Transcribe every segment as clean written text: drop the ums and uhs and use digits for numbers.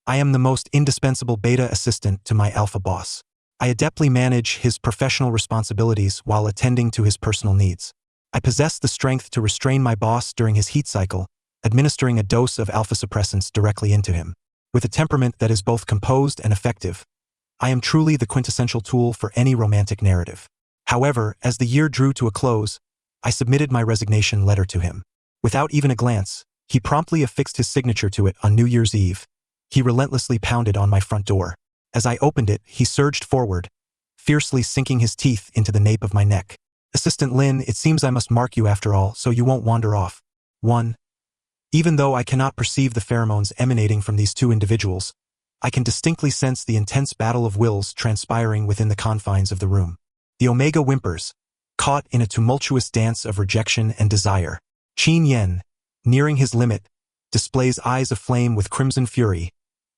I am the most indispensable beta assistant to my alpha boss. I adeptly manage his professional responsibilities while attending to his personal needs. I possess the strength to restrain my boss during his heat cycle, administering a dose of alpha suppressants directly into him. With a temperament that is both composed and effective, I am truly the quintessential tool for any romantic narrative. However, as the year drew to a close, I submitted my resignation letter to him. Without even a glance, he promptly affixed his signature to it on New Year's Eve. He relentlessly pounded on my front door. As I opened it, he surged forward, fiercely sinking his teeth into the nape of my neck. Assistant Lin, it seems I must mark you after all, so you won't wander off. 1. Even though I cannot perceive the pheromones emanating from these two individuals, I can distinctly sense the intense battle of wills transpiring within the confines of the room. The Omega whimpers, caught in a tumultuous dance of rejection and desire. Qin Yen, nearing his limit, displays eyes aflame with crimson fury,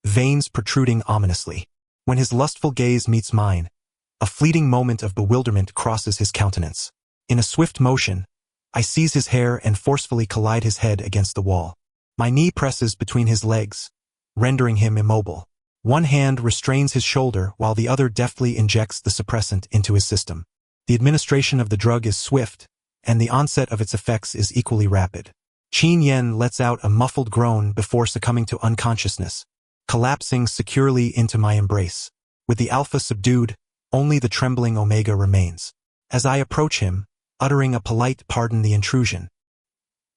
veins protruding ominously. When his lustful gaze meets mine, a fleeting moment of bewilderment crosses his countenance. In a swift motion, I seize his hair and forcefully collide his head against the wall. My knee presses between his legs, rendering him immobile. One hand restrains his shoulder while the other deftly injects the suppressant into his system. The administration of the drug is swift, and the onset of its effects is equally rapid. Qin Yen lets out a muffled groan before succumbing to unconsciousness, collapsing securely into my embrace. With the alpha subdued, only the trembling Omega remains. As I approach him, uttering a polite "pardon the intrusion,"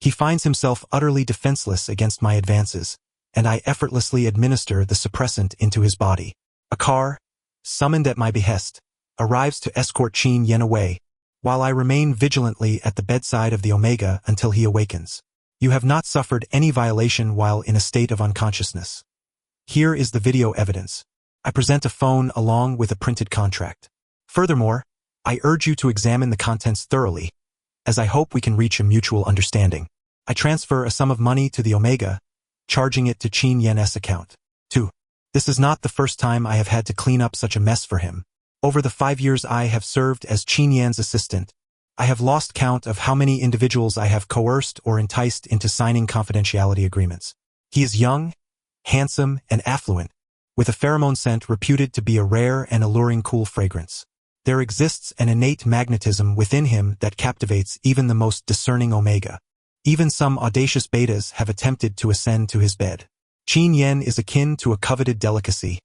he finds himself utterly defenseless against my advances, and I effortlessly administer the suppressant into his body. A car, summoned at my behest, arrives to escort Qin Yen away, while I remain vigilantly at the bedside of the Omega until he awakens. You have not suffered any violation while in a state of unconsciousness. Here is the video evidence. I present a phone along with a printed contract. Furthermore, I urge you to examine the contents thoroughly, as I hope we can reach a mutual understanding. I transfer a sum of money to the Omega, charging it to Qin Yen's account. 2. This is not the first time I have had to clean up such a mess for him. Over the 5 years I have served as Qin Yen's assistant, I have lost count of how many individuals I have coerced or enticed into signing confidentiality agreements. He is young, handsome, and affluent, with a pheromone scent reputed to be a rare and alluring cool fragrance. There exists an innate magnetism within him that captivates even the most discerning Omega. Even some audacious betas have attempted to ascend to his bed. Qin Yen is akin to a coveted delicacy,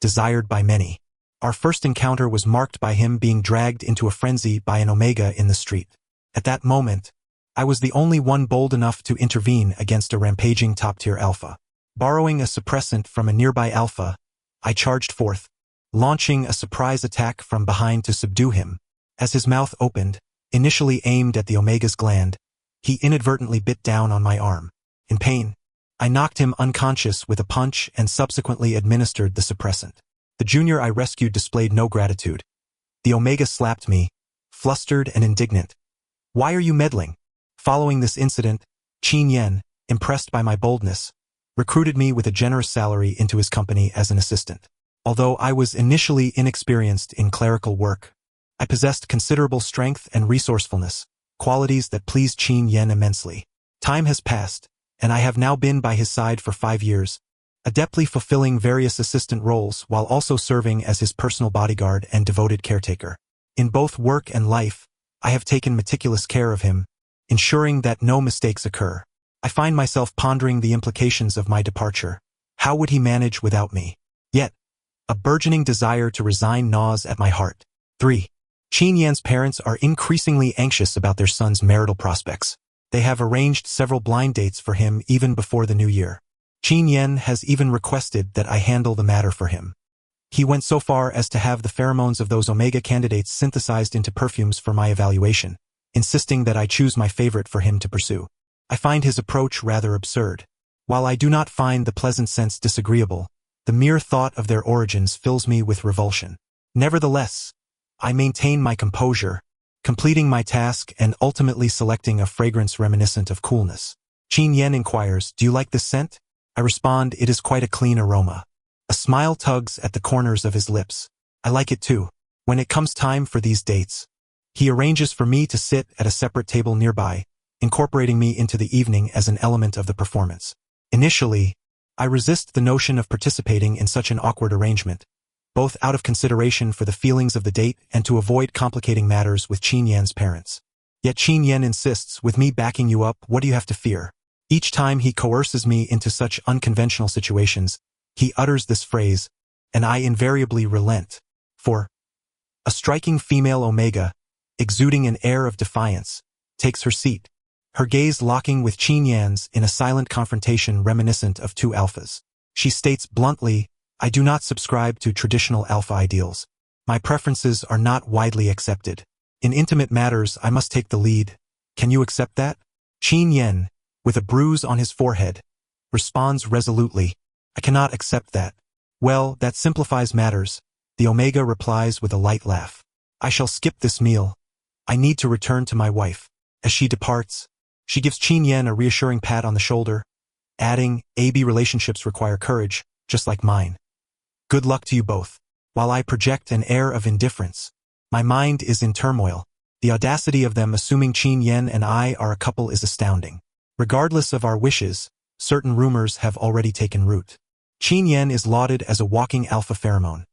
desired by many. Our first encounter was marked by him being dragged into a frenzy by an Omega in the street. At that moment, I was the only one bold enough to intervene against a rampaging top-tier alpha. Borrowing a suppressant from a nearby alpha, I charged forth, launching a surprise attack from behind to subdue him. As his mouth opened, initially aimed at the Omega's gland, he inadvertently bit down on my arm. In pain, I knocked him unconscious with a punch and subsequently administered the suppressant. The junior I rescued displayed no gratitude. The Omega slapped me, flustered and indignant. "Why are you meddling?" Following this incident, Qin Yen, impressed by my boldness, recruited me with a generous salary into his company as an assistant. Although I was initially inexperienced in clerical work, I possessed considerable strength and resourcefulness, qualities that pleased Qin Yen immensely. Time has passed, and I have now been by his side for 5 years, adeptly fulfilling various assistant roles while also serving as his personal bodyguard and devoted caretaker. In both work and life, I have taken meticulous care of him, ensuring that no mistakes occur. I find myself pondering the implications of my departure. How would he manage without me? Yet, a burgeoning desire to resign gnaws at my heart. 3. Qin Yen's parents are increasingly anxious about their son's marital prospects. They have arranged several blind dates for him even before the new year. Qin Yen has even requested that I handle the matter for him. He went so far as to have the pheromones of those Omega candidates synthesized into perfumes for my evaluation, insisting that I choose my favorite for him to pursue. I find his approach rather absurd. While I do not find the pleasant scents disagreeable, the mere thought of their origins fills me with revulsion. Nevertheless, I maintain my composure, completing my task and ultimately selecting a fragrance reminiscent of coolness. Qin Yen inquires, "Do you like this scent?" I respond, "It is quite a clean aroma." A smile tugs at the corners of his lips. I like it too. When it comes time for these dates, he arranges for me to sit at a separate table nearby, incorporating me into the evening as an element of the performance. Initially, I resist the notion of participating in such an awkward arrangement, both out of consideration for the feelings of the date and to avoid complicating matters with Qin Yan's parents. Yet Qin Yan insists, with me backing you up, what do you have to fear? Each time he coerces me into such unconventional situations, he utters this phrase, and I invariably relent. 4. A striking female Omega, exuding an air of defiance, takes her seat, her gaze locking with Qin Yan's in a silent confrontation reminiscent of two alphas. She states bluntly, I do not subscribe to traditional alpha ideals. My preferences are not widely accepted. In intimate matters, I must take the lead. Can you accept that? Qin Yan, with a bruise on his forehead, responds resolutely, I cannot accept that. Well, that simplifies matters, the Omega replies with a light laugh. I shall skip this meal. I need to return to my wife. As she departs, she gives Qin Yan a reassuring pat on the shoulder, adding, AB relationships require courage, just like mine. Good luck to you both. While I project an air of indifference, my mind is in turmoil. The audacity of them assuming Qin Yan and I are a couple is astounding. Regardless of our wishes, certain rumors have already taken root. Qin Yan is lauded as a walking alpha pheromone,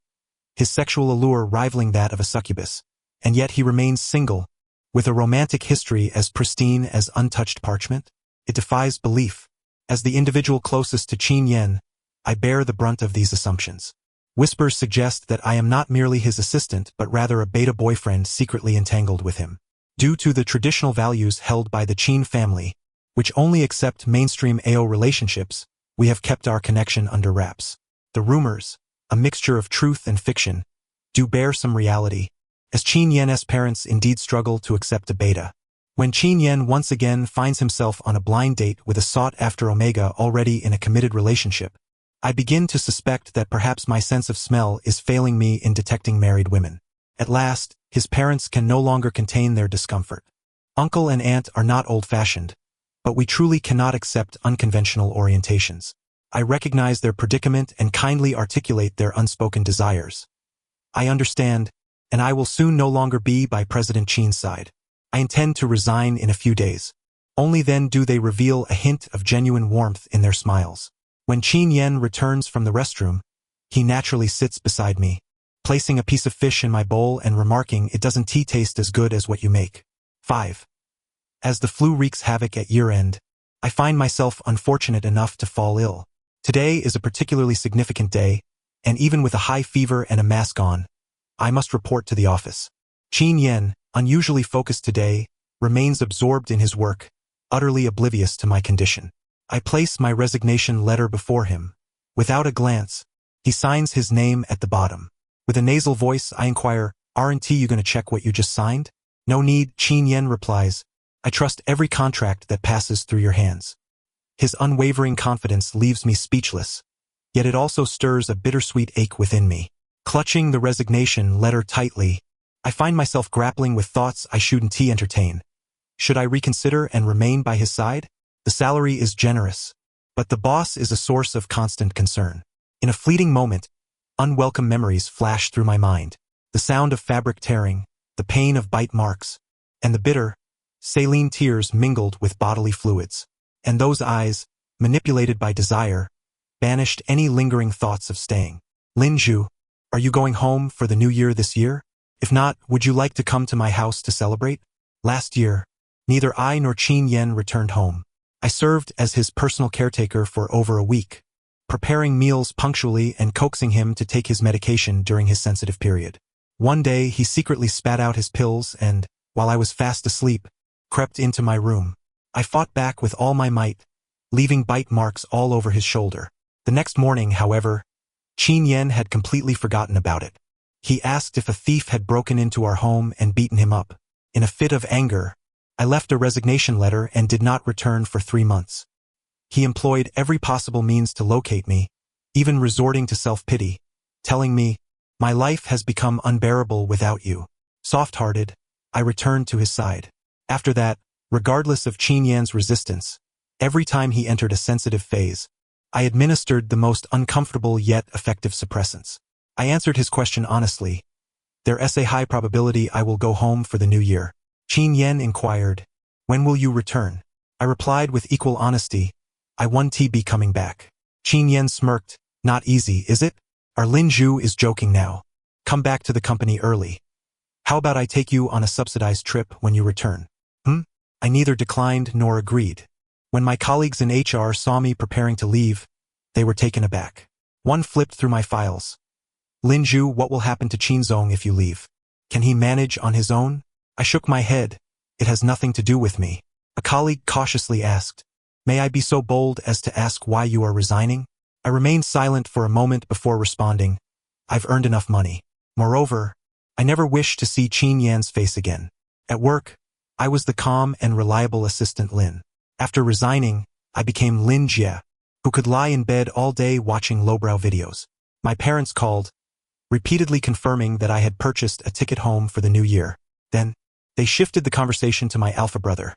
his sexual allure rivaling that of a succubus, and yet he remains single, with a romantic history as pristine as untouched parchment. It defies belief. As the individual closest to Qin Yan, I bear the brunt of these assumptions. Whispers suggest that I am not merely his assistant but rather a beta boyfriend secretly entangled with him. Due to the traditional values held by the Qin family, which only accept mainstream AO relationships, we have kept our connection under wraps. The rumors, a mixture of truth and fiction, do bear some reality, as Qin Yan's parents indeed struggle to accept a beta. When Qin Yan once again finds himself on a blind date with a sought-after Omega already in a committed relationship, I begin to suspect that perhaps my sense of smell is failing me in detecting married women. At last, his parents can no longer contain their discomfort. Uncle and aunt are not old-fashioned, but we truly cannot accept unconventional orientations. I recognize their predicament and kindly articulate their unspoken desires. I understand, and I will soon no longer be by President Qin's side. I intend to resign in a few days. Only then do they reveal a hint of genuine warmth in their smiles. When Qin Yan returns from the restroom, he naturally sits beside me, placing a piece of fish in my bowl and remarking, it doesn't taste as good as what you make. 5. As the flu wreaks havoc at year-end, I find myself unfortunate enough to fall ill. Today is a particularly significant day, and even with a high fever and a mask on, I must report to the office. Qin Yan, unusually focused today, remains absorbed in his work, utterly oblivious to my condition. I place my resignation letter before him. Without a glance, he signs his name at the bottom. With a nasal voice, I inquire, aren't you going to check what you just signed? No need, Qin Yan replies. I trust every contract that passes through your hands. His unwavering confidence leaves me speechless, yet it also stirs a bittersweet ache within me. Clutching the resignation letter tightly, I find myself grappling with thoughts I shouldn't entertain. Should I reconsider and remain by his side? The salary is generous, but the boss is a source of constant concern. In a fleeting moment, unwelcome memories flash through my mind. The sound of fabric tearing, the pain of bite marks, and the bitter, saline tears mingled with bodily fluids. And those eyes, manipulated by desire, banished any lingering thoughts of staying. Linju, are you going home for the new year this year? If not, would you like to come to my house to celebrate? Last year, neither I nor Qin Yan returned home. I served as his personal caretaker for over a week, preparing meals punctually and coaxing him to take his medication during his sensitive period. One day, he secretly spat out his pills and, while I was fast asleep, crept into my room. I fought back with all my might, leaving bite marks all over his shoulder. The next morning, however, Qin Yan had completely forgotten about it. He asked if a thief had broken into our home and beaten him up. In a fit of anger, I left a resignation letter and did not return for 3 months. He employed every possible means to locate me, even resorting to self-pity, telling me, my life has become unbearable without you. Soft-hearted, I returned to his side. After that, regardless of Qin Yan's resistance, every time he entered a sensitive phase, I administered the most uncomfortable yet effective suppressants. I answered his question honestly. There's a high probability I will go home for the new year. Qin Yan inquired, when will you return? I replied with equal honesty, I won't be coming back. Qin Yen smirked. Not easy, is it? Our Lin Zhu is joking now. Come back to the company early. How about I take you on a subsidized trip when you return? I neither declined nor agreed. When my colleagues in HR saw me preparing to leave, they were taken aback. One flipped through my files. Lin Zhu, what will happen to Qin Zong if you leave? Can he manage on his own? I shook my head. It has nothing to do with me. A colleague cautiously asked, May I be so bold as to ask why you are resigning? I remained silent for a moment before responding. I've earned enough money. Moreover, I never wished to see Qin Yan's face again. At work, I was the calm and reliable assistant Lin. After resigning, I became Lin Jie, who could lie in bed all day watching lowbrow videos. My parents called, repeatedly confirming that I had purchased a ticket home for the new year. Then, they shifted the conversation to my alpha brother.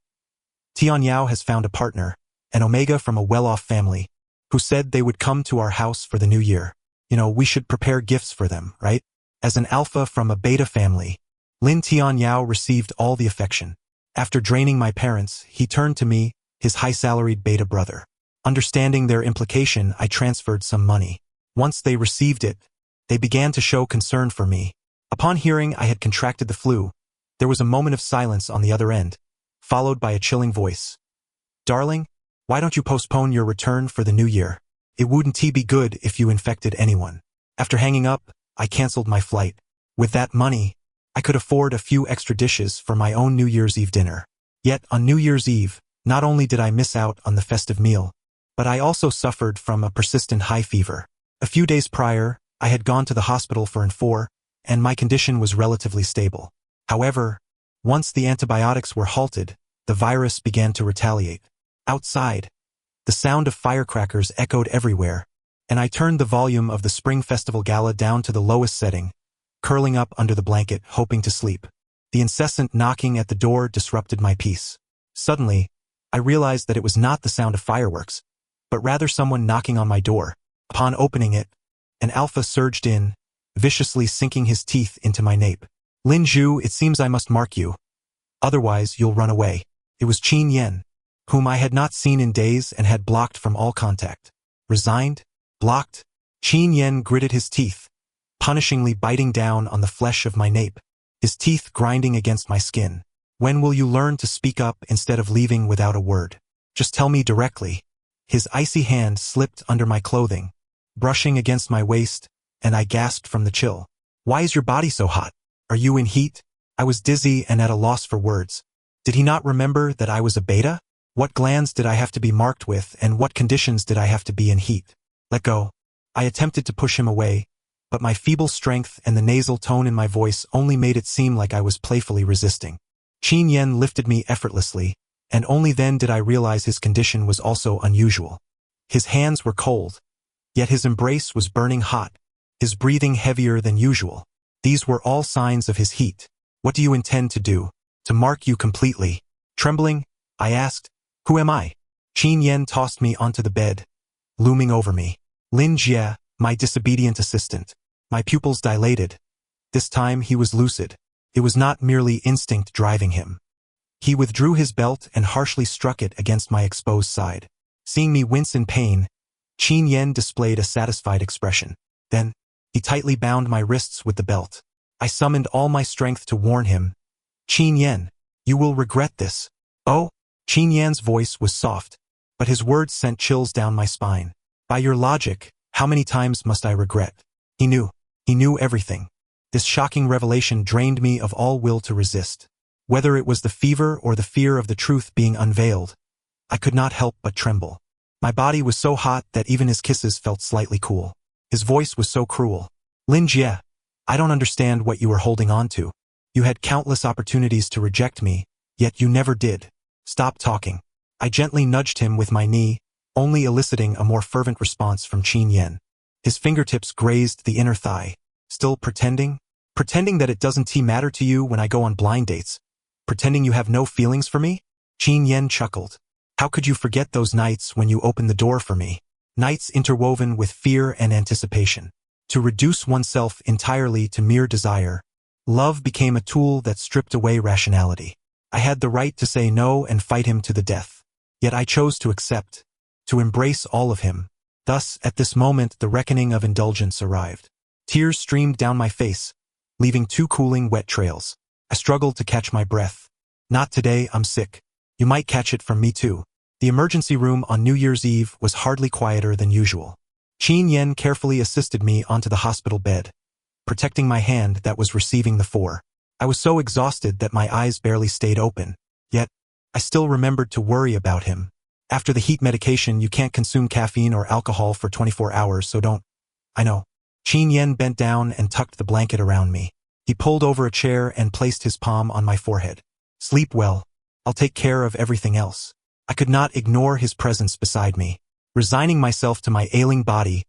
Tian Yao has found a partner, an Omega from a well-off family, who said they would come to our house for the new year. We should prepare gifts for them, right? As an alpha from a beta family, Lin Tian Yao received all the affection. After draining my parents, he turned to me, his high-salaried beta brother. Understanding their implication, I transferred some money. Once they received it, they began to show concern for me. Upon hearing I had contracted the flu, there was a moment of silence on the other end, followed by a chilling voice. Darling, why don't you postpone your return for the new year? It wouldn't be good if you infected anyone. After hanging up, I canceled my flight. With that money, I could afford a few extra dishes for my own New Year's Eve dinner. Yet on New Year's Eve, not only did I miss out on the festive meal, but I also suffered from a persistent high fever. A few days prior, I had gone to the hospital for N4, and my condition was relatively stable. However, once the antibiotics were halted, the virus began to retaliate. Outside, the sound of firecrackers echoed everywhere, and I turned the volume of the Spring Festival Gala down to the lowest setting, curling up under the blanket, hoping to sleep. The incessant knocking at the door disrupted my peace. Suddenly, I realized that it was not the sound of fireworks, but rather someone knocking on my door. Upon opening it, an alpha surged in, viciously sinking his teeth into my nape. Lin Zhu, it seems I must mark you. Otherwise, you'll run away. It was Qin Yen, whom I had not seen in days and had blocked from all contact. Resigned? Blocked? Qin Yen gritted his teeth, punishingly biting down on the flesh of my nape, his teeth grinding against my skin. When will you learn to speak up instead of leaving without a word? Just tell me directly. His icy hand slipped under my clothing, brushing against my waist, and I gasped from the chill. Why is your body so hot? Are you in heat? I was dizzy and at a loss for words. Did he not remember that I was a beta? What glands did I have to be marked with, and what conditions did I have to be in heat? Let go. I attempted to push him away, but my feeble strength and the nasal tone in my voice only made it seem like I was playfully resisting. Qin Yen lifted me effortlessly, and only then did I realize his condition was also unusual. His hands were cold, yet his embrace was burning hot, his breathing heavier than usual. These were all signs of his heat. What do you intend to do? To mark you completely? Trembling, I asked, Who am I? Qin Yen tossed me onto the bed, looming over me. Lin Jie, my disobedient assistant. My pupils dilated. This time he was lucid. It was not merely instinct driving him. He withdrew his belt and harshly struck it against my exposed side. Seeing me wince in pain, Qin Yen displayed a satisfied expression. Then, he tightly bound my wrists with the belt. I summoned all my strength to warn him. Qin Yen, you will regret this. Oh, Qin Yan's voice was soft, but his words sent chills down my spine. By your logic, how many times must I regret? He knew everything. This shocking revelation drained me of all will to resist. Whether it was the fever or the fear of the truth being unveiled, I could not help but tremble. My body was so hot that even his kisses felt slightly cool. His voice was so cruel. Lin Jie, I don't understand what you were holding on to. You had countless opportunities to reject me, yet you never did. Stop talking. I gently nudged him with my knee, only eliciting a more fervent response from Qin Yen. His fingertips grazed the inner thigh. Still pretending? Pretending that it doesn't matter to you when I go on blind dates? Pretending you have no feelings for me? Qin Yen chuckled. How could you forget those nights when you opened the door for me? Nights interwoven with fear and anticipation. To reduce oneself entirely to mere desire, love became a tool that stripped away rationality. I had the right to say no and fight him to the death. Yet I chose to accept, to embrace all of him. Thus, at this moment, the reckoning of indulgence arrived. Tears streamed down my face, leaving 2 cooling, wet trails. I struggled to catch my breath. Not today, I'm sick. You might catch it from me too. The emergency room on New Year's Eve was hardly quieter than usual. Qin Yen carefully assisted me onto the hospital bed, protecting my hand that was receiving the 4. I was so exhausted that my eyes barely stayed open. Yet, I still remembered to worry about him. After the heat medication, you can't consume caffeine or alcohol for 24 hours, so don't. I know. Qin Yen bent down and tucked the blanket around me. He pulled over a chair and placed his palm on my forehead. Sleep well. I'll take care of everything else. I could not ignore his presence beside me. Resigning myself to my ailing body,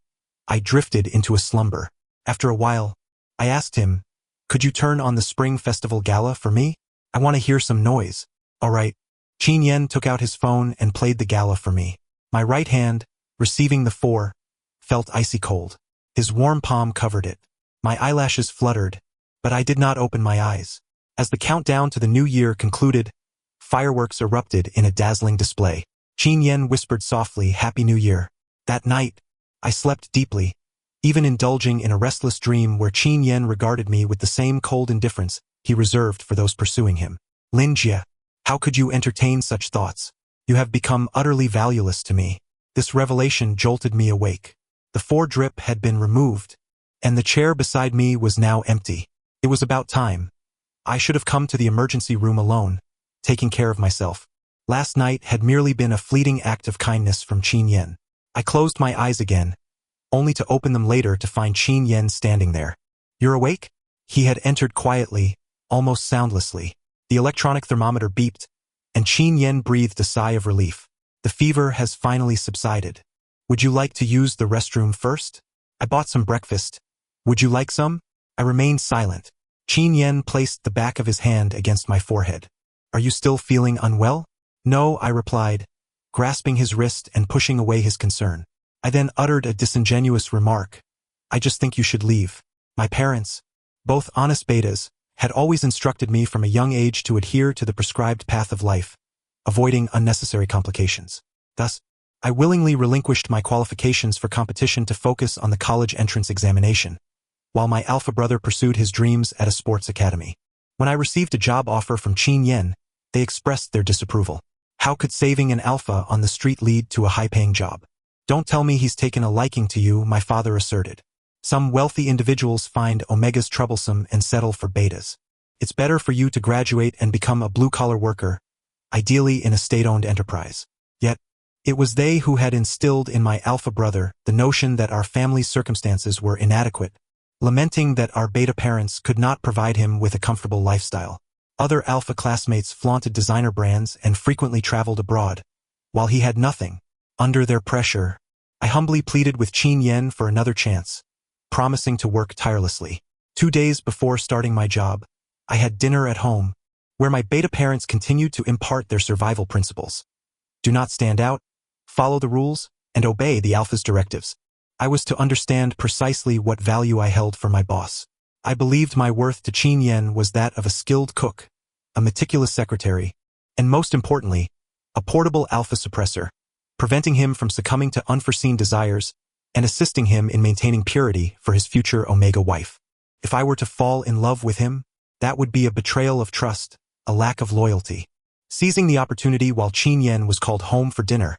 I drifted into a slumber. After a while, I asked him, "Could you turn on the Spring Festival Gala for me? I want to hear some noise." "All right." Qin Yen took out his phone and played the gala for me. My right hand, receiving the 4, felt icy cold. His warm palm covered it. My eyelashes fluttered, but I did not open my eyes. As the countdown to the new year concluded, fireworks erupted in a dazzling display. Qin Yen whispered softly, "Happy New Year." That night, I slept deeply, even indulging in a restless dream where Qin Yen regarded me with the same cold indifference he reserved for those pursuing him. "Lin Jie, how could you entertain such thoughts? You have become utterly valueless to me." This revelation jolted me awake. The 4 drip had been removed, and the chair beside me was now empty. It was about time. I should have come to the emergency room alone, taking care of myself. Last night had merely been a fleeting act of kindness from Qin Yen. I closed my eyes again, only to open them later to find Qin Yen standing there. "You're awake?" He had entered quietly, almost soundlessly. The electronic thermometer beeped, and Qin Yen breathed a sigh of relief. "The fever has finally subsided. Would you like to use the restroom first? I bought some breakfast. Would you like some?" I remained silent. Qin Yen placed the back of his hand against my forehead. "Are you still feeling unwell?" "No," I replied, grasping his wrist and pushing away his concern. I then uttered a disingenuous remark. "I just think you should leave." My parents, both honest betas, had always instructed me from a young age to adhere to the prescribed path of life, avoiding unnecessary complications. Thus, I willingly relinquished my qualifications for competition to focus on the college entrance examination, while my alpha brother pursued his dreams at a sports academy. When I received a job offer from Qin Yen, they expressed their disapproval. How could saving an alpha on the street lead to a high-paying job? "Don't tell me he's taken a liking to you," my father asserted. "Some wealthy individuals find omegas troublesome and settle for betas. It's better for you to graduate and become a blue-collar worker, ideally in a state-owned enterprise." Yet, it was they who had instilled in my alpha brother the notion that our family's circumstances were inadequate, lamenting that our beta parents could not provide him with a comfortable lifestyle. Other alpha classmates flaunted designer brands and frequently traveled abroad, while he had nothing. Under their pressure, I humbly pleaded with Qin Yen for another chance, promising to work tirelessly. 2 days before starting my job, I had dinner at home, where my beta parents continued to impart their survival principles. Do not stand out, follow the rules, and obey the alpha's directives. I was to understand precisely what value I held for my boss. I believed my worth to Qin Yen was that of a skilled cook, a meticulous secretary, and most importantly, a portable alpha suppressor, preventing him from succumbing to unforeseen desires and assisting him in maintaining purity for his future omega wife. If I were to fall in love with him, that would be a betrayal of trust, a lack of loyalty. Seizing the opportunity while Qin Yen was called home for dinner,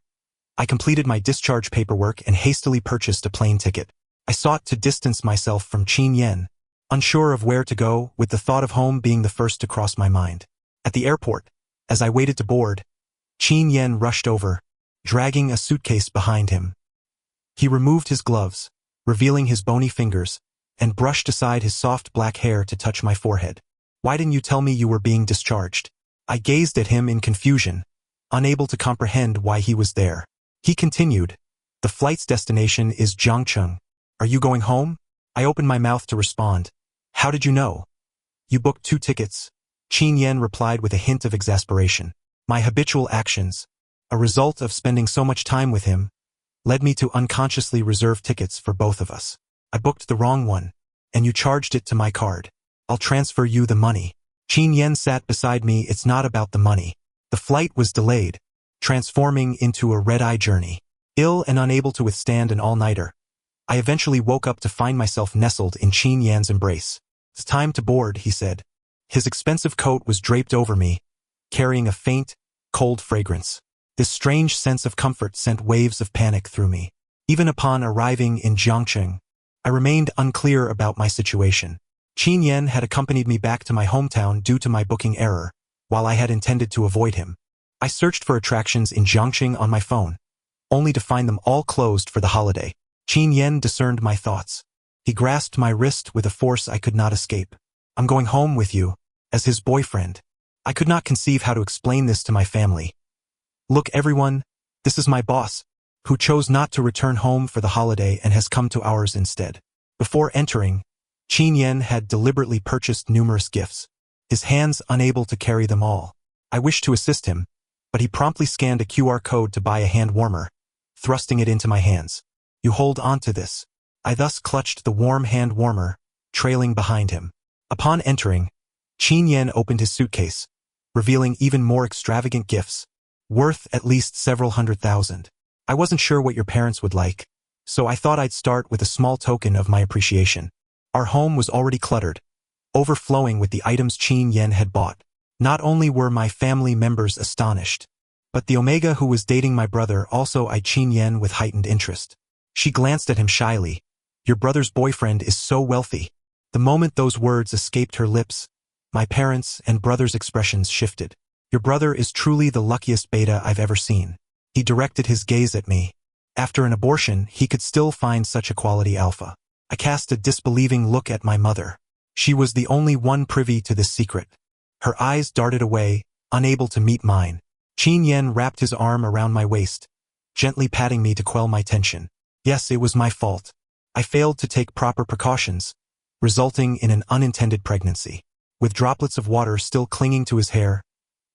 I completed my discharge paperwork and hastily purchased a plane ticket. I sought to distance myself from Qin Yen, unsure of where to go, with the thought of home being the first to cross my mind. At the airport, as I waited to board, Qin Yen rushed over, dragging a suitcase behind him. He removed his gloves, revealing his bony fingers, and brushed aside his soft black hair to touch my forehead. "Why didn't you tell me you were being discharged?" I gazed at him in confusion, unable to comprehend why he was there. He continued, "The flight's destination is Jiangcheng. Are you going home?" I opened my mouth to respond. "How did you know?" "You booked 2 tickets, Qin Yen replied with a hint of exasperation. My habitual actions, a result of spending so much time with him, led me to unconsciously reserve tickets for both of us. "I booked the wrong one, and you charged it to my card. I'll transfer you the money." Qin Yen sat beside me. "It's not about the money." The flight was delayed, transforming into a red-eye journey. Ill and unable to withstand an all-nighter, I eventually woke up to find myself nestled in Qin Yan's embrace. "It's time to board," he said. His expensive coat was draped over me, carrying a faint, cold fragrance. This strange sense of comfort sent waves of panic through me. Even upon arriving in Jiangcheng, I remained unclear about my situation. Qin Yan had accompanied me back to my hometown due to my booking error, while I had intended to avoid him. I searched for attractions in Jiangcheng on my phone, only to find them all closed for the holiday. Qin Yan discerned my thoughts. He grasped my wrist with a force I could not escape. "I'm going home with you, as his boyfriend." I could not conceive how to explain this to my family. "Look, everyone, this is my boss, who chose not to return home for the holiday and has come to ours instead." Before entering, Qin Yan had deliberately purchased numerous gifts, his hands unable to carry them all. I wished to assist him, but he promptly scanned a QR code to buy a hand warmer, thrusting it into my hands. "You hold on to this." I thus clutched the warm hand warmer, trailing behind him. Upon entering, Qin Yan opened his suitcase, revealing even more extravagant gifts, worth at least several $100,000. "I wasn't sure what your parents would like, so I thought I'd start with a small token of my appreciation." Our home was already cluttered, overflowing with the items Qin Yan had bought. Not only were my family members astonished, but the Omega who was dating my brother also eyed Qin Yan with heightened interest. She glanced at him shyly. "Your brother's boyfriend is so wealthy." The moment those words escaped her lips, my parents' and brother's expressions shifted. "Your brother is truly the luckiest beta I've ever seen." He directed his gaze at me. After an abortion, he could still find such a quality alpha. I cast a disbelieving look at my mother. She was the only one privy to this secret. Her eyes darted away, unable to meet mine. Qin Yan wrapped his arm around my waist, gently patting me to quell my tension. Yes, it was my fault. I failed to take proper precautions, resulting in an unintended pregnancy. With droplets of water still clinging to his hair,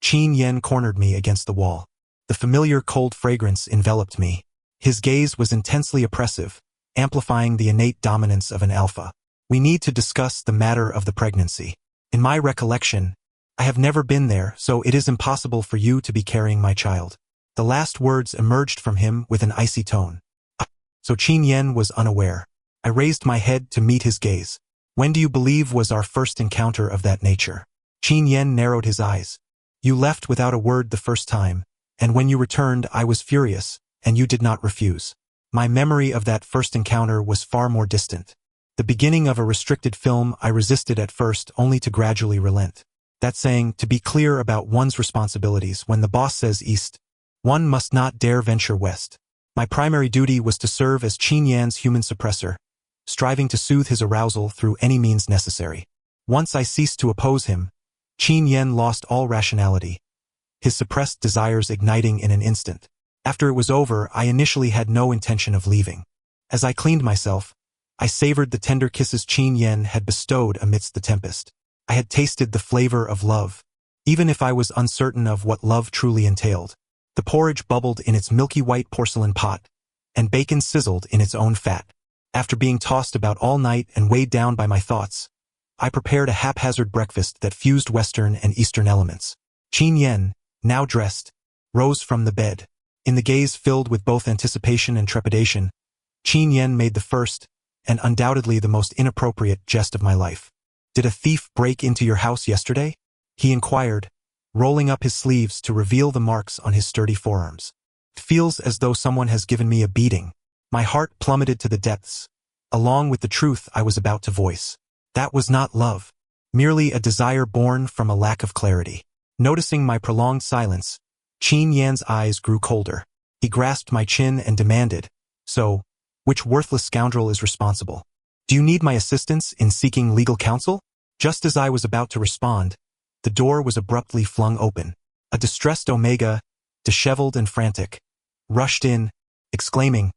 Qin Yan cornered me against the wall. The familiar cold fragrance enveloped me. His gaze was intensely oppressive, amplifying the innate dominance of an alpha. "We need to discuss the matter of the pregnancy. In my recollection, I have never been there, so it is impossible for you to be carrying my child." The last words emerged from him with an icy tone. So Qin Yan was unaware. I raised my head to meet his gaze. "When do you believe was our first encounter of that nature?" Qin Yan narrowed his eyes. "You left without a word the first time, and when you returned I was furious, and you did not refuse." My memory of that first encounter was far more distant. The beginning of a restricted film I resisted at first only to gradually relent. That saying, to be clear about one's responsibilities, when the boss says east, one must not dare venture west. My primary duty was to serve as Qin Yan's human suppressor, striving to soothe his arousal through any means necessary. Once I ceased to oppose him, Qin Yan lost all rationality, his suppressed desires igniting in an instant. After it was over, I initially had no intention of leaving. As I cleaned myself, I savored the tender kisses Qin Yan had bestowed amidst the tempest. I had tasted the flavor of love, even if I was uncertain of what love truly entailed. The porridge bubbled in its milky white porcelain pot, and bacon sizzled in its own fat. After being tossed about all night and weighed down by my thoughts, I prepared a haphazard breakfast that fused Western and Eastern elements. Qin Yan, now dressed, rose from the bed. In the gaze filled with both anticipation and trepidation, Qin Yan made the first, and undoubtedly the most inappropriate, jest of my life. "Did a thief break into your house yesterday?" he inquired, rolling up his sleeves to reveal the marks on his sturdy forearms. "It feels as though someone has given me a beating." My heart plummeted to the depths, along with the truth I was about to voice. That was not love, merely a desire born from a lack of clarity. Noticing my prolonged silence, Qin Yan's eyes grew colder. He grasped my chin and demanded, "So, which worthless scoundrel is responsible? Do you need my assistance in seeking legal counsel?" Just as I was about to respond, the door was abruptly flung open. A distressed Omega, disheveled and frantic, rushed in, exclaiming,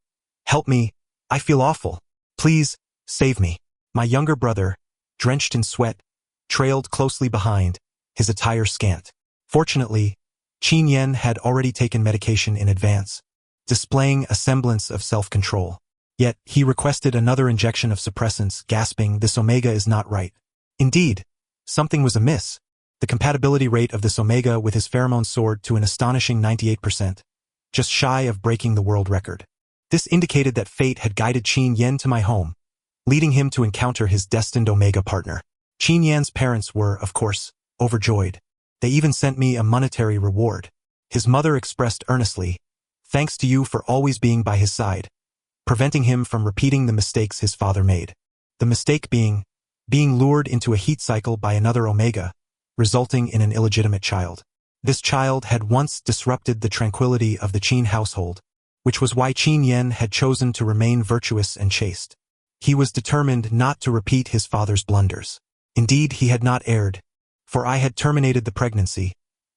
"Help me, I feel awful. Please, save me." My younger brother, drenched in sweat, trailed closely behind, his attire scant. Fortunately, Qin Yan had already taken medication in advance, displaying a semblance of self-control. Yet, he requested another injection of suppressants, gasping, "This Omega is not right." Indeed, something was amiss. The compatibility rate of this Omega with his pheromone soared to an astonishing 98%, just shy of breaking the world record. This indicated that fate had guided Qin Yan to my home, leading him to encounter his destined Omega partner. Qin Yan's parents were, of course, overjoyed. They even sent me a monetary reward. His mother expressed earnestly, "Thanks to you for always being by his side," preventing him from repeating the mistakes his father made. The mistake being lured into a heat cycle by another Omega, resulting in an illegitimate child. This child had once disrupted the tranquility of the Qin household, which was why Qin Yan had chosen to remain virtuous and chaste. He was determined not to repeat his father's blunders. Indeed, he had not erred, for I had terminated the pregnancy,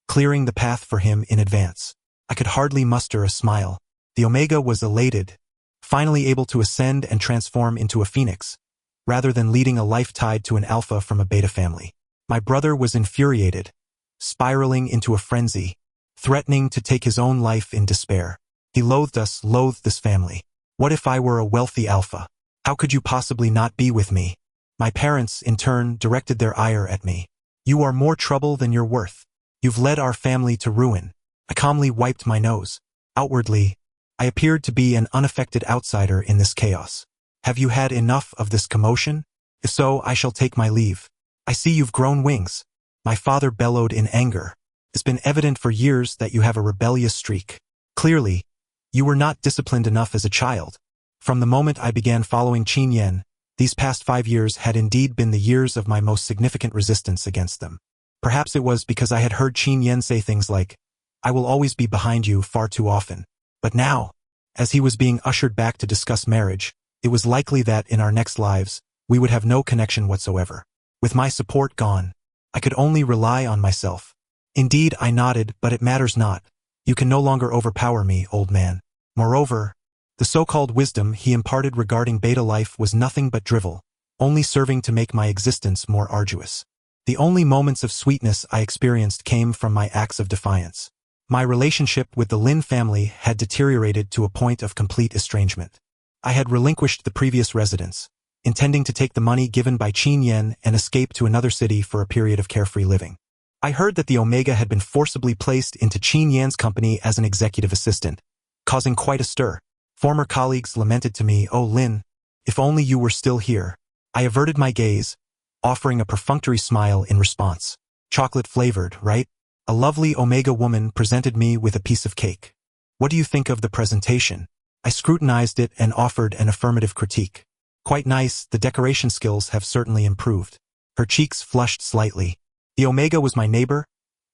clearing the path for him in advance. I could hardly muster a smile. The Omega was elated, finally able to ascend and transform into a phoenix, rather than leading a life tied to an alpha from a beta family. My brother was infuriated, spiraling into a frenzy, threatening to take his own life in despair. He loathed us, loathed this family. What if I were a wealthy alpha? How could you possibly not be with me? My parents, in turn, directed their ire at me. You are more trouble than you're worth. You've led our family to ruin. I calmly wiped my nose. Outwardly, I appeared to be an unaffected outsider in this chaos. Have you had enough of this commotion? If so, I shall take my leave. I see you've grown wings. My father bellowed in anger. It's been evident for years that you have a rebellious streak. Clearly, you were not disciplined enough as a child. From the moment I began following Qin Yan, these past 5 years had indeed been the years of my most significant resistance against them. Perhaps it was because I had heard Qin Yan say things like, "I will always be behind you," far too often. But now, as he was being ushered back to discuss marriage, it was likely that in our next lives, we would have no connection whatsoever. With my support gone, I could only rely on myself. Indeed, I nodded, but it matters not. You can no longer overpower me, old man. Moreover, the so-called wisdom he imparted regarding beta life was nothing but drivel, only serving to make my existence more arduous. The only moments of sweetness I experienced came from my acts of defiance. My relationship with the Lin family had deteriorated to a point of complete estrangement. I had relinquished the previous residence, intending to take the money given by Qin Yan and escape to another city for a period of carefree living. I heard that the Omega had been forcibly placed into Qin Yan's company as an executive assistant, causing quite a stir. Former colleagues lamented to me, "Oh Lin, if only you were still here." I averted my gaze, offering a perfunctory smile in response. "Chocolate-flavored, right?" A lovely Omega woman presented me with a piece of cake. "What do you think of the presentation?" I scrutinized it and offered an affirmative critique. "Quite nice, the decoration skills have certainly improved." Her cheeks flushed slightly. The Omega was my neighbor,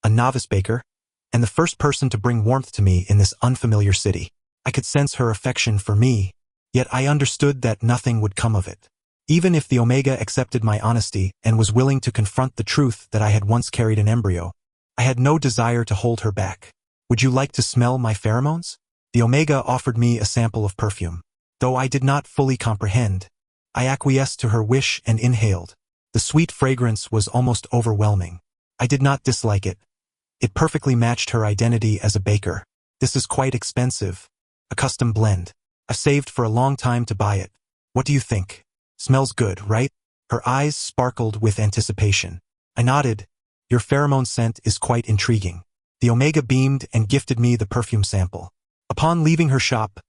a novice baker, and the first person to bring warmth to me in this unfamiliar city. I could sense her affection for me, yet I understood that nothing would come of it. Even if the Omega accepted my honesty and was willing to confront the truth that I had once carried an embryo, I had no desire to hold her back. "Would you like to smell my pheromones?" The Omega offered me a sample of perfume. Though I did not fully comprehend, I acquiesced to her wish and inhaled. The sweet fragrance was almost overwhelming. I did not dislike it. It perfectly matched her identity as a baker. "This is quite expensive. A custom blend. I've saved for a long time to buy it. What do you think? Smells good, right?" Her eyes sparkled with anticipation. I nodded. "Your pheromone scent is quite intriguing." The Omega beamed and gifted me the perfume sample. Upon leaving her shop,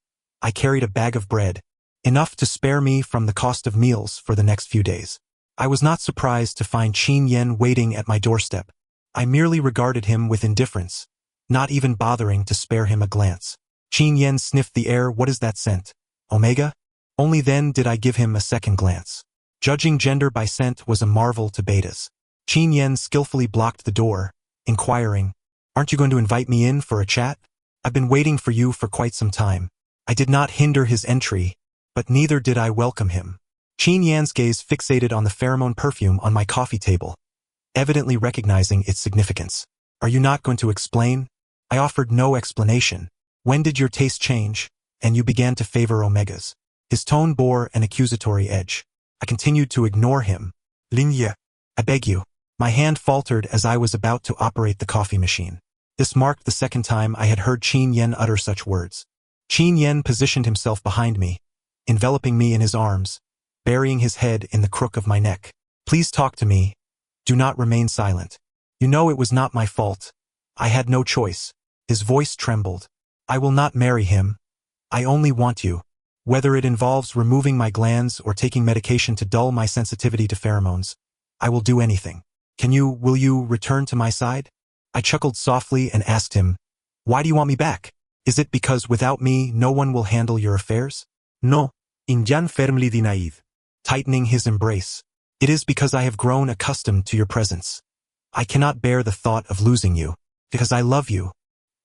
I carried a bag of bread, enough to spare me from the cost of meals for the next few days. I was not surprised to find Qin Yan waiting at my doorstep. I merely regarded him with indifference, not even bothering to spare him a glance. Qin Yan sniffed the air. "What is that scent? Omega?" Only then did I give him a second glance. Judging gender by scent was a marvel to betas. Qin Yan skillfully blocked the door, inquiring, "Aren't you going to invite me in for a chat? I've been waiting for you for quite some time." I did not hinder his entry, but neither did I welcome him. Qin Yan's gaze fixated on the pheromone perfume on my coffee table, evidently recognizing its significance. "Are you not going to explain?" I offered no explanation. "When did your taste change, and you began to favor Omegas?" His tone bore an accusatory edge. I continued to ignore him. "Linye, I beg you." My hand faltered as I was about to operate the coffee machine. This marked the second time I had heard Qin Yan utter such words. Qin Yan positioned himself behind me, enveloping me in his arms, burying his head in the crook of my neck. "Please talk to me. Do not remain silent. You know it was not my fault. I had no choice." His voice trembled. "I will not marry him. I only want you. Whether it involves removing my glands or taking medication to dull my sensitivity to pheromones, I will do anything. Will you return to my side? I chuckled softly and asked him, why do you want me back? Is it because without me, no one will handle your affairs? No, Injan firmly denied, tightening his embrace. It is because I have grown accustomed to your presence. I cannot bear the thought of losing you, because I love you.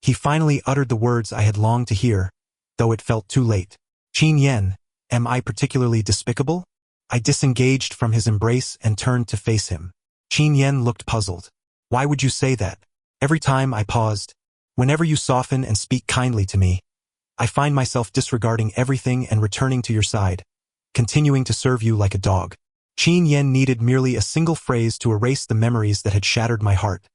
He finally uttered the words I had longed to hear, though it felt too late. Qin Yen, am I particularly despicable? I disengaged from his embrace and turned to face him. Qin Yen looked puzzled. Why would you say that? Every time I paused, whenever you soften and speak kindly to me, I find myself disregarding everything and returning to your side, continuing to serve you like a dog. Qin Yen needed merely a single phrase to erase the memories that had shattered my heart,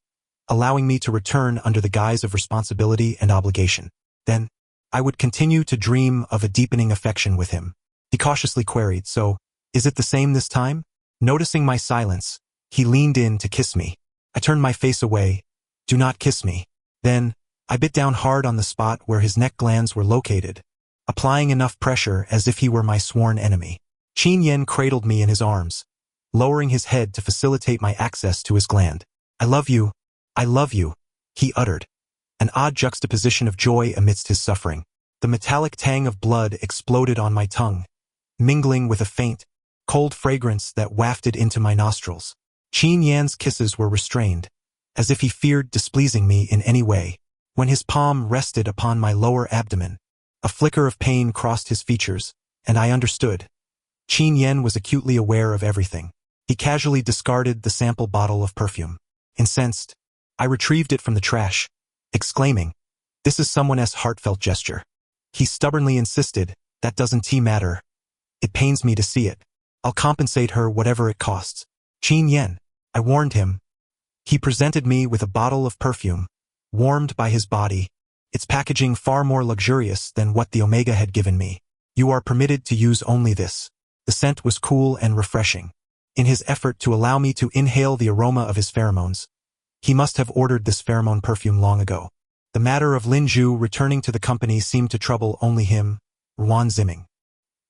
allowing me to return under the guise of responsibility and obligation. Then, I would continue to dream of a deepening affection with him. He cautiously queried, so, is it the same this time? Noticing my silence, he leaned in to kiss me. I turned my face away. Do not kiss me. Then, I bit down hard on the spot where his neck glands were located, applying enough pressure as if he were my sworn enemy. Qin Yen cradled me in his arms, lowering his head to facilitate my access to his gland. I love you, he uttered, an odd juxtaposition of joy amidst his suffering. The metallic tang of blood exploded on my tongue, mingling with a faint, cold fragrance that wafted into my nostrils. Qin Yan's kisses were restrained, as if he feared displeasing me in any way. When his palm rested upon my lower abdomen, a flicker of pain crossed his features, and I understood. Qin Yen was acutely aware of everything. He casually discarded the sample bottle of perfume. Incensed, I retrieved it from the trash, exclaiming, this is someone's heartfelt gesture. He stubbornly insisted, that doesn't matter. It pains me to see it. I'll compensate her whatever it costs. Qin Yen, I warned him. He presented me with a bottle of perfume, warmed by his body, its packaging far more luxurious than what the Omega had given me. You are permitted to use only this. The scent was cool and refreshing. In his effort to allow me to inhale the aroma of his pheromones, he must have ordered this pheromone perfume long ago. The matter of Lin Zhu returning to the company seemed to trouble only him, Ruan Ziming.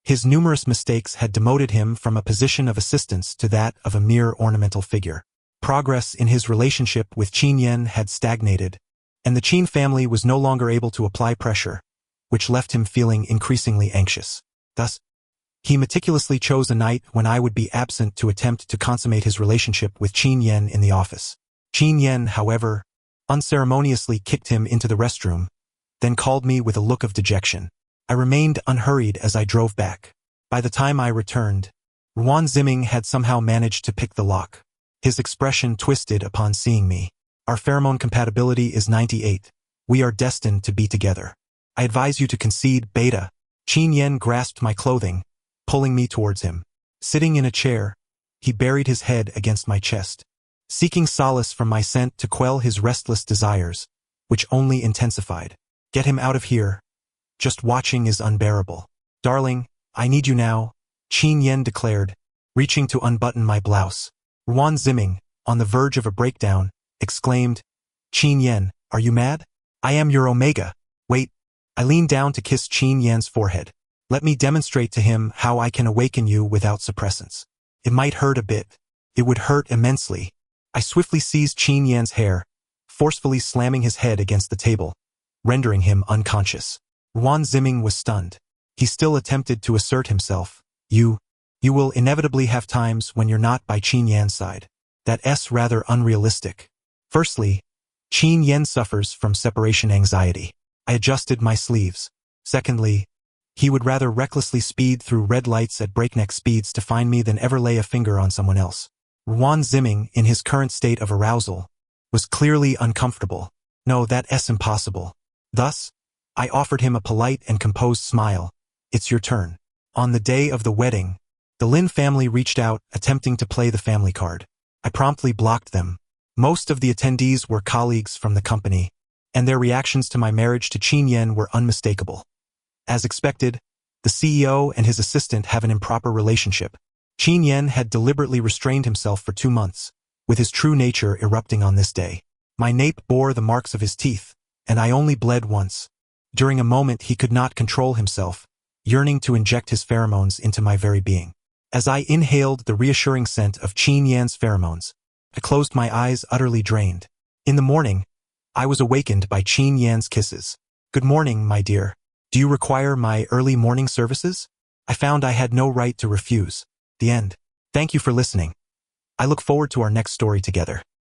His numerous mistakes had demoted him from a position of assistance to that of a mere ornamental figure. Progress in his relationship with Qin Yen had stagnated, and the Qin family was no longer able to apply pressure, which left him feeling increasingly anxious. Thus, he meticulously chose a night when I would be absent to attempt to consummate his relationship with Qin Yen in the office. Qin Yen, however, unceremoniously kicked him into the restroom, then called me with a look of dejection. I remained unhurried as I drove back. By the time I returned, Ruan Ziming had somehow managed to pick the lock. His expression twisted upon seeing me. Our pheromone compatibility is 98. We are destined to be together. I advise you to concede, beta. Qin Yen grasped my clothing, pulling me towards him. Sitting in a chair, he buried his head against my chest, seeking solace from my scent to quell his restless desires, which only intensified. Get him out of here. Just watching is unbearable. Darling, I need you now, Qin Yen declared, reaching to unbutton my blouse. Ruan Ziming, on the verge of a breakdown, exclaimed, Qin Yen, are you mad? I am your Omega. Wait. I leaned down to kiss Qin Yan's forehead. Let me demonstrate to him how I can awaken you without suppressants. It might hurt a bit. It would hurt immensely. I swiftly seized Qin Yan's hair, forcefully slamming his head against the table, rendering him unconscious. Ruan Ziming was stunned. He still attempted to assert himself. You will inevitably have times when you're not by Qin Yan's side. That's rather unrealistic. Firstly, Qin Yen suffers from separation anxiety. I adjusted my sleeves. Secondly, he would rather recklessly speed through red lights at breakneck speeds to find me than ever lay a finger on someone else. Ruan Ziming, in his current state of arousal, was clearly uncomfortable. No, that's impossible. Thus, I offered him a polite and composed smile. It's your turn. On the day of the wedding, the Lin family reached out, attempting to play the family card. I promptly blocked them. Most of the attendees were colleagues from the company, and their reactions to my marriage to Qin Yen were unmistakable. As expected, the CEO and his assistant have an improper relationship. Qin Yen had deliberately restrained himself for 2 months, with his true nature erupting on this day. My nape bore the marks of his teeth, and I only bled once. During a moment he could not control himself, yearning to inject his pheromones into my very being. As I inhaled the reassuring scent of Qin Yan's pheromones, I closed my eyes utterly drained. In the morning, I was awakened by Qin Yan's kisses. "Good morning, my dear. Do you require my early morning services?" I found I had no right to refuse. The end. Thank you for listening. I look forward to our next story together.